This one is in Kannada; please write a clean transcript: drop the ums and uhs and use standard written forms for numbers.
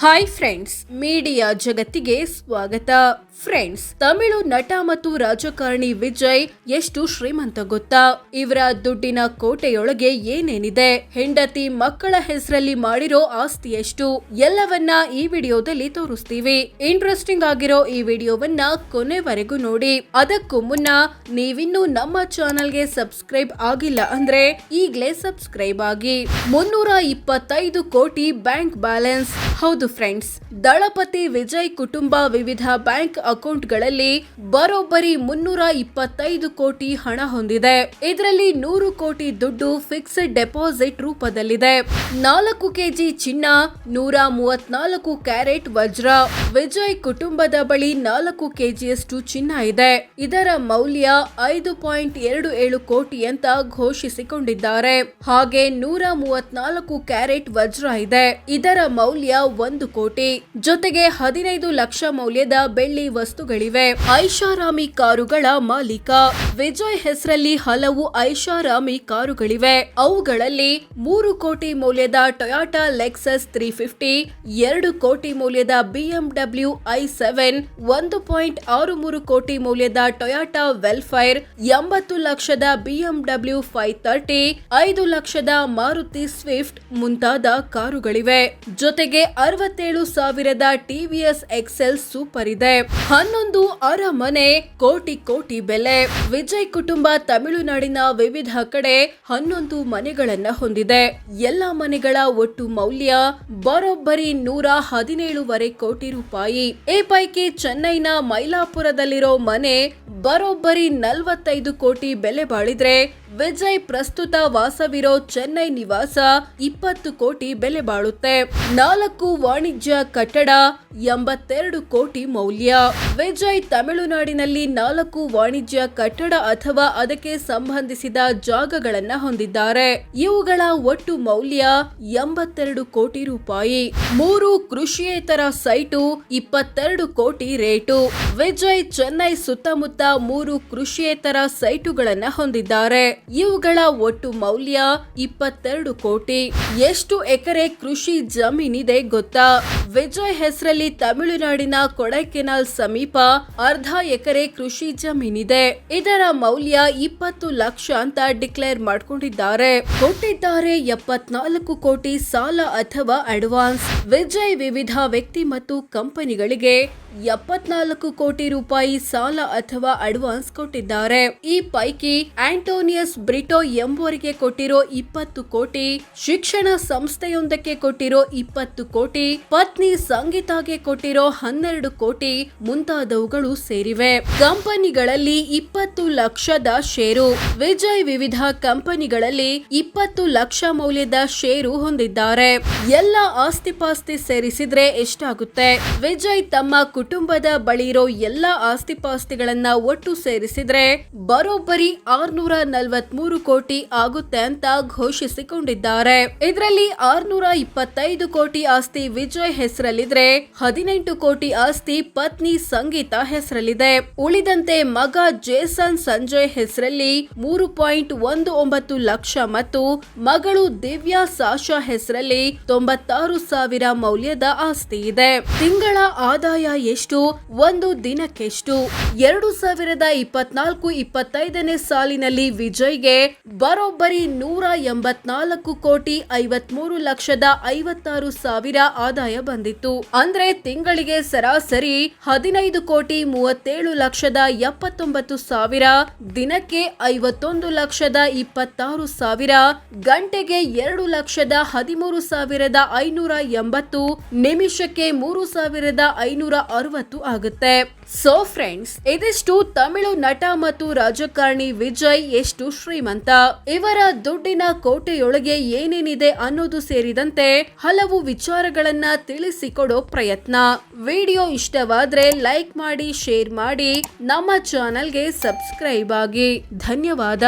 ಹಾಯ್ ಫ್ರೆಂಡ್ಸ್, ಮೀಡಿಯಾ ಜಗತ್ತಿಗೆ ಸ್ವಾಗತ. ಫ್ರೆಂಡ್ಸ್, ತಮಿಳು ನಟ ಮತ್ತು ರಾಜಕಾರಣಿ ವಿಜಯ್ ಎಷ್ಟು ಶ್ರೀಮಂತ ಗೊತ್ತಾ? ಇವರ ದುಡ್ಡಿನ ಕೋಟೆಯೊಳಗೆ ಏನೇನಿದೆ, ಹೆಂಡತಿ ಮಕ್ಕಳ ಹೆಸರಲ್ಲಿ ಮಾಡಿರೋ ಆಸ್ತಿ ಎಷ್ಟು, ಎಲ್ಲವನ್ನ ಈ ವಿಡಿಯೋದಲ್ಲಿ ತೋರಿಸ್ತೀವಿ. ಇಂಟ್ರೆಸ್ಟಿಂಗ್ ಆಗಿರೋ ಈ ವಿಡಿಯೋವನ್ನ ಕೊನೆವರೆಗೂ ನೋಡಿ. ಅದಕ್ಕೂ ಮುನ್ನ ನೀವಿನ್ನೂ ನಮ್ಮ ಚಾನೆಲ್ಗೆ ಸಬ್ಸ್ಕ್ರೈಬ್ ಆಗಿಲ್ಲ ಅಂದ್ರೆ ಈಗ್ಲೇ ಸಬ್ಸ್ಕ್ರೈಬ್ ಆಗಿ. 325 ಕೋಟಿ ಬ್ಯಾಂಕ್ ಬ್ಯಾಲೆನ್ಸ್. ಹೌದು ಫ್ರೆಂಡ್ಸ್, ದಳಪತಿ ವಿಜಯ್ ಕುಟುಂಬ ವಿವಿಧ ಬ್ಯಾಂಕ್ ಅಕೌಂಟ್ಗಳಲ್ಲಿ ಬರೋಬ್ಬರಿ 325 ಕೋಟಿ ಹಣ ಹೊಂದಿದೆ. ಇದರಲ್ಲಿ 100 ಕೋಟಿ ದುಡ್ಡು ಫಿಕ್ಸ್ಡ್ ಡೆಪಾಸಿಟ್ ರೂಪದಲ್ಲಿದೆ. 4 ಕೆಜಿ ಚಿನ್ನ, 134 ಕ್ಯಾರೆಟ್ ವಜ್ರ. ವಿಜಯ್ ಕುಟುಂಬದ ಬಳಿ 4 ಕೆಜಿಯಷ್ಟು ಚಿನ್ನ ಇದೆ. ಇದರ ಮೌಲ್ಯ 5.27 ಕೋಟಿ ಅಂತ ಘೋಷಿಸಿಕೊಂಡಿದ್ದಾರೆ. ಹಾಗೆ 134 ಕ್ಯಾರೆಟ್ ವಜ್ರ ಇದೆ. ಇದರ ಮೌಲ್ಯ 1 ಕೋಟಿ. ಜೊತೆಗೆ 15 ಲಕ್ಷ ಮೌಲ್ಯದ ಬೆಳ್ಳಿ ವಸ್ತುಗಳಿವೆ. ಐಷಾರಾಮಿ ಕಾರುಗಳ ಮಾಲೀಕ. ವಿಜಯ್ ಹೆಸರಲ್ಲಿ ಹಲವು ಐಷಾರಾಮಿ ಕಾರುಗಳಿವೆ. ಅವುಗಳಲ್ಲಿ 3 ಕೋಟಿ ಮೌಲ್ಯದ ಟೊಯಾಟಾ ಲೆಕ್ಸಸ್ 350, 2 ಕೋಟಿ ಮೌಲ್ಯದ BMW i7, 1.63 ಕೋಟಿ ಮೌಲ್ಯದ ಟೊಯಾಟಾ ವೆಲ್ಫೈರ್, 80 ಲಕ್ಷದ BMW 530, 5 ಲಕ್ಷದ ಮಾರುತಿ ಸ್ವಿಫ್ಟ್ ಮುಂತಾದ ಕಾರುಗಳಿವೆ. ಜೊತೆಗೆ 67,000 TVS ಎಕ್ಸೆಲ್ ಸೂಪರ್ ಇದೆ. 11 ಅರಮನೆ, ಕೋಟಿ ಬೆಲೆ. ವಿಜಯ್ ಕುಟುಂಬ ತಮಿಳುನಾಡಿನ ವಿವಿಧ ಕಡೆ 11 ಮನೆಗಳನ್ನ ಹೊಂದಿದೆ. ಎಲ್ಲಾ ಮನೆಗಳ ಒಟ್ಟು ಮೌಲ್ಯ ಬರೋಬ್ಬರಿ 117 ಕೋಟಿ ರೂಪಾಯಿ. ಈ ಪೈಕಿ ಚೆನ್ನೈನ ಮೈಲಾಪುರದಲ್ಲಿರೋ ಮನೆ ಬರೋಬ್ಬರಿ 45 ಕೋಟಿ ಬೆಲೆ ಬಾಳಿದ್ರೆ, ವಿಜಯ್ ಪ್ರಸ್ತುತ ವಾಸವಿರೋ ಚೆನ್ನೈ ನಿವಾಸ 20 ಕೋಟಿ ಬೆಲೆ ಬಾಳುತ್ತೆ. 4 ವಾಣಿಜ್ಯ ಕಟ್ಟಡ 82 ಕೋಟಿ ಮೌಲ್ಯ. ವಿಜಯ್ ತಮಿಳುನಾಡಿನಲ್ಲಿ 4 ವಾಣಿಜ್ಯ ಕಟ್ಟಡ ಅಥವಾ ಅದಕ್ಕೆ ಸಂಬಂಧಿಸಿದ ಜಾಗಗಳನ್ನ ಹೊಂದಿದ್ದಾರೆ. ಇವುಗಳ ಒಟ್ಟು ಮೌಲ್ಯ 82 ಕೋಟಿ ರೂಪಾಯಿ. 3 ಕೃಷಿಯೇತರ ಸೈಟು 22 ಕೋಟಿ ರೇಟು. ವಿಜಯ್ ಚೆನ್ನೈ ಸುತ್ತಮುತ್ತ 3 ಕೃಷಿಯೇತರ ಸೈಟುಗಳನ್ನ ಹೊಂದಿದ್ದಾರೆ. ಇವುಗಳ ಒಟ್ಟು ಮೌಲ್ಯ 22 ಕೋಟಿ. ಎಷ್ಟು ಎಕರೆ ಕೃಷಿ ಜಮೀನಿದೆ ಗೊತ್ತಾ? ವಿಜಯ್ ಹೆಸರಲ್ಲಿ ತಮಿಳುನಾಡಿನ ಕೊಡೈಕೆನಾಲ್ ಸಮೀಪ 1/2 ಎಕರೆ ಕೃಷಿ ಜಮೀನಿದೆ. ಇದರ ಮೌಲ್ಯ 20 ಲಕ್ಷ ಅಂತ ಡಿಕ್ಲೇರ್ ಮಾಡಿಕೊಂಡಿದ್ದಾರೆ. ಕೊಟ್ಟಿದ್ದಾರೆ 74 ಕೋಟಿ ಸಾಲ ಅಥವಾ ಅಡ್ವಾನ್ಸ್. ವಿಜಯ್ ವಿವಿಧ ವ್ಯಕ್ತಿ ಮತ್ತು ಕಂಪನಿಗಳಿಗೆ 74 ಕೋಟಿ ರೂಪಾಯಿ ಸಾಲ ಅಥವಾ ಅಡ್ವಾನ್ಸ್ ಕೊಟ್ಟಿದ್ದಾರೆ. ಈ ಪೈಕಿ ಆಂಟೋನಿಯಸ್ ಬ್ರಿಟೋ ಎಂಬುವರಿಗೆ ಕೊಟ್ಟಿರೋ 20 ಕೋಟಿ, ಶಿಕ್ಷಣ ಸಂಸ್ಥೆಯೊಂದಕ್ಕೆ ಕೊಟ್ಟಿರೋ 20 ಕೋಟಿ, ಪತ್ನಿ ಸಂಗೀತಾಗೆ ಕೊಟ್ಟಿರೋ 12 ಕೋಟಿ ಮುಂತಾದವುಗಳು ಸೇರಿವೆ. ಕಂಪನಿಗಳಲ್ಲಿ 20 ಲಕ್ಷದ ಷೇರು. ವಿಜಯ್ ವಿವಿಧ ಕಂಪನಿಗಳಲ್ಲಿ 20 ಲಕ್ಷ ಮೌಲ್ಯದ ಷೇರು ಹೊಂದಿದ್ದಾರೆ. ಎಲ್ಲ ಆಸ್ತಿಪಾಸ್ತಿ ಸೇರಿಸಿದ್ರೆ ಎಷ್ಟಾಗುತ್ತೆ? ವಿಜಯ್ ತಮ್ಮ ಕುಟುಂಬದ ಬಳಿ ಇರೋ ಎಲ್ಲಾ ಆಸ್ತಿಪಾಸ್ತಿಗಳನ್ನ ಒಟ್ಟು ಸೇರಿಸಿದ್ರೆ ಬರೋಬ್ಬರಿ 643 ಕೋಟಿ ಆಗುತ್ತೆ ಅಂತ ಘೋಷಿಸಿಕೊಂಡಿದ್ದಾರೆ. ಇದರಲ್ಲಿ 625 ಕೋಟಿ ಆಸ್ತಿ ವಿಜಯ್ ಹೆಸರಲ್ಲಿದ್ರೆ, 18 ಕೋಟಿ ಆಸ್ತಿ ಪತ್ನಿ ಸಂಗೀತಾ ಹೆಸರಲ್ಲಿದೆ. ಉಳಿದಂತೆ ಮಗ ಜೇಸನ್ ಸಂಜಯ್ ಹೆಸರಲ್ಲಿ 3.19 ಲಕ್ಷ ಮತ್ತು ಮಗಳು ದಿವ್ಯಾ ಸಾಶಾ ಹೆಸರಲ್ಲಿ 96,000 ಮೌಲ್ಯದ ಆಸ್ತಿ ಇದೆ. ತಿಂಗಳ ಆದಾಯ ಎಷ್ಟು? ಒಂದು ದಿನಕ್ಕೆಷ್ಟು? 2024-25ನೇ ಸಾಲಿನಲ್ಲಿ ವಿಜಯ್ಗೆ ಬರೋಬ್ಬರಿ 184 ಕೋಟಿ 53 ಲಕ್ಷದ 56,000 ಆದಾಯ ಬಂದಿತ್ತು. ಅಂದ್ರೆ ತಿಂಗಳಿಗೆ ಸರಾಸರಿ 15 ಕೋಟಿ 37 ಲಕ್ಷದ 79,000, ದಿನಕ್ಕೆ 51 ಲಕ್ಷದ 26,000, ಗಂಟೆಗೆ 2 ಲಕ್ಷದ 13,580, ನಿಮಿಷಕ್ಕೆ 3,560 ಆಗುತ್ತೆ. ಸೊ ಫ್ರೆಂಡ್ಸ್, ಇದಿಷ್ಟು ತಮಿಳು ನಟ ಮತ್ತು ರಾಜಕಾರಣಿ ವಿಜಯ್ ಎಷ್ಟು ಶ್ರೀಮಂತ, ಇವರ ದುಡ್ಡಿನ ಕೋಟೆಯೊಳಗೆ ಏನೇನಿದೆ ಅನ್ನೋದು ಸೇರಿದಂತೆ ಹಲವು ವಿಚಾರಗಳನ್ನ ತಿಳಿಸಿಕೊಡೋ ಪ್ರಯತ್ನ. ವಿಡಿಯೋ ಇಷ್ಟವಾದ್ರೆ ಲೈಕ್ ಮಾಡಿ, ಶೇರ್ ಮಾಡಿ, ನಮ್ಮ ಚಾನೆಲ್ಗೆ ಸಬ್ಸ್ಕ್ರೈಬ್ ಆಗಿ. ಧನ್ಯವಾದ.